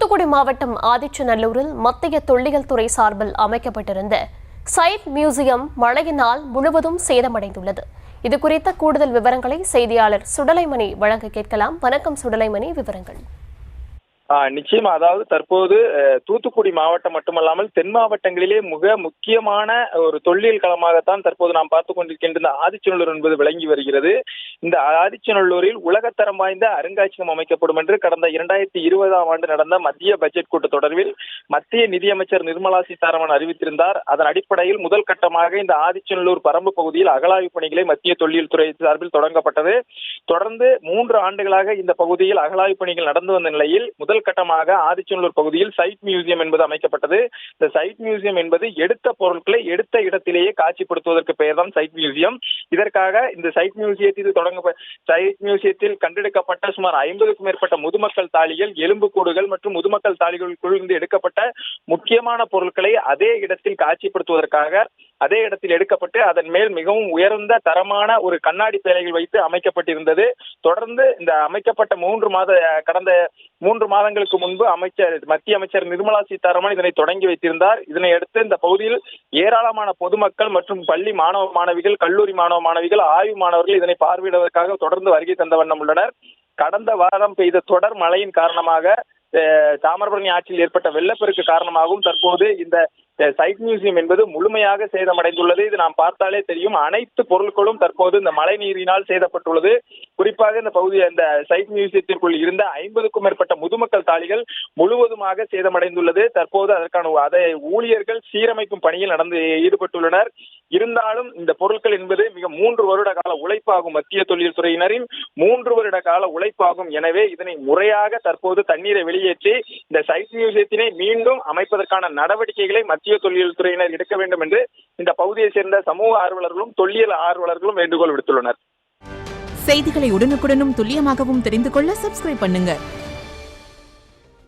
தூத்துக்குடி மாவட்டம் ஆதிச்சநல்லூரில் மத்திய தொல்லியல் துறை சார்பில் அமைக்கப்பட்டிருந்த சைட் மியூசியம் மழையினால் முழுவதும் சேதமடைந்துள்ளது. இது குறித்த கூடுதல் விவரங்களை செய்தியாளர் சுடலைமணி வழங்க கேட்கலாம். வணக்கம் சுடலைமணி, விவரங்கள். நிச்சயமா. அதாவது தற்போது தூத்துக்குடி மாவட்டம் மட்டுமல்லாமல் தென் மாவட்டங்களிலே மிக முக்கியமான ஒரு தொல்லியல் களமாகத்தான் தற்போது நாம் பார்த்துக் கொண்டிருக்கின்ற ஆதிச்சநல்லூர் என்பது விளங்கி வருகிறது. இந்த ஆதிச்சநல்லூரில் உலகத்தரம் வாய்ந்த அருங்காட்சியகம் அமைக்கப்படும் என்று கடந்த 2020ஆம் ஆண்டு நடந்த மத்திய பட்ஜெட் கூட்டத்தொடரில் மத்திய நிதியமைச்சர் நிர்மலா சீதாராமன் அறிவித்திருந்தார். அதன் அடிப்படையில் முதல் கட்டமாக இந்த ஆதிச்சநல்லூர் பரம்பு பகுதியில் அகழாய்வு பணிகளை மத்திய தொல்லியல் துறை சார்பில் தொடங்கப்பட்டது. தொடர்ந்து 3 ஆண்டுகளாக இந்த பகுதியில் அகழாய்வு பணிகள் நடந்து வந்த நிலையில் முதல் கட்டமாக ஆதிச்சநல்லூர் பகுதியில் சைட் மியூசியம் என்பது அமைக்கப்பட்டது. இந்த சைட் மியூசியம் என்பது எடுத்த பொருட்களை எடுத்த இடத்திலேயே காட்சிப்படுத்துவதற்கு பெயர் தான் சைட் மியூசியம். இதற்காக இந்த சைட் மியூசியத்தில் கண்டெடுக்கப்பட்ட சுமார் 50க்கும் மேற்பட்ட முதுமக்கள் தாழிகள், எலும்புக்கூடுகள் மற்றும் முதுமக்கள் தாழிகளுக்குள் இருந்து எடுக்கப்பட்ட முக்கியமான பொருட்களை அதே இடத்தில் காட்சிப்படுத்துவதற்காக அதே இடத்தில் எடுக்கப்பட்டு அதன் மேல் மிகவும் உயர்ந்த தரமான ஒரு கண்ணாடி பேழைகள் வைத்து அமைக்கப்பட்டிருந்தது. தொடர்ந்து இந்த அமைக்கப்பட்ட கடந்த 3 மாதங்களுக்கு முன்பு மத்திய அமைச்சர் நிர்மலா சீதாராமன் இதனை தொடங்கி வைத்திருந்தார். இதனை அடுத்து இந்த பகுதியில் ஏராளமான பொதுமக்கள் மற்றும் பள்ளி மாணவ மாணவிகள், கல்லூரி மாணவ மாணவிகள், ஆய்வு மாணவர்கள் இதனை பார்வையிடுவதற்காக தொடர்ந்து வருகை தந்த வண்ணம் உள்ளனர். கடந்த வாரம் பெய்த தொடர் மழையின் காரணமாக தாமிரபரணி ஆற்றில் ஏற்பட்ட வெள்ளப்பெருக்கு காரணமாகவும் தற்போது இந்த சைட் மியூசியம் என்பது முழுமையாக சேதமடைந்துள்ளது. இது நாம் பார்த்தாலே தெரியும். அனைத்து பொருட்களும் தற்போது இந்த மழை நீரினால் சேதப்பட்டுள்ளது. குறிப்பாக இந்த சைட் மியூசியத்திற்குள் இருந்த 50க்கும் மேற்பட்ட முதுமக்கள் தாழிகள் முழுவதுமாக சேதமடைந்துள்ளது. தற்போது அதற்கான ஊழியர்கள் சீரமைக்கும் பணியில் ஈடுபட்டுள்ளனர். இருந்தாலும் இந்த பொருட்கள் என்பது மிக 3 வருட கால உழைப்பாகும். மத்திய தொல்லியல் துறையினரின் 3 வருட கால உழைப்பாகும். எனவே இதனை முறையாக தற்போது தண்ணீரை வெளியேற்றி இந்த சைட் மியூசியத்தினை மீண்டும் அமைப்பதற்கான நடவடிக்கைகளை மத்திய தொல்லியல் துறையினர் எடுக்க வேண்டும் என்று இந்த பகுதியை சேர்ந்த சமூக ஆர்வலர்களும் தொல்லியல் ஆர்வலர்களும் வேண்டுகோள் விடுத்துள்ளனர். செய்திகளை உடனுக்குடனும் துல்லியமாகவும் தெரிந்து கொள்ள சப்ஸ்கிரைப் பண்ணுங்க.